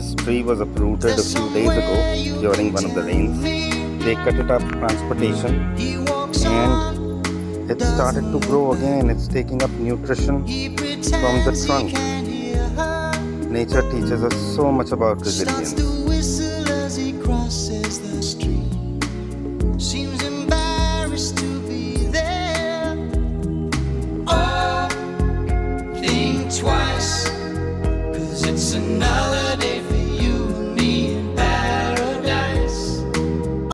This tree was uprooted a few days ago during one of the rains. They cut it up for transportation and it started to grow again. It's taking up nutrition from the trunk. Nature teaches us so much about resilience. Seems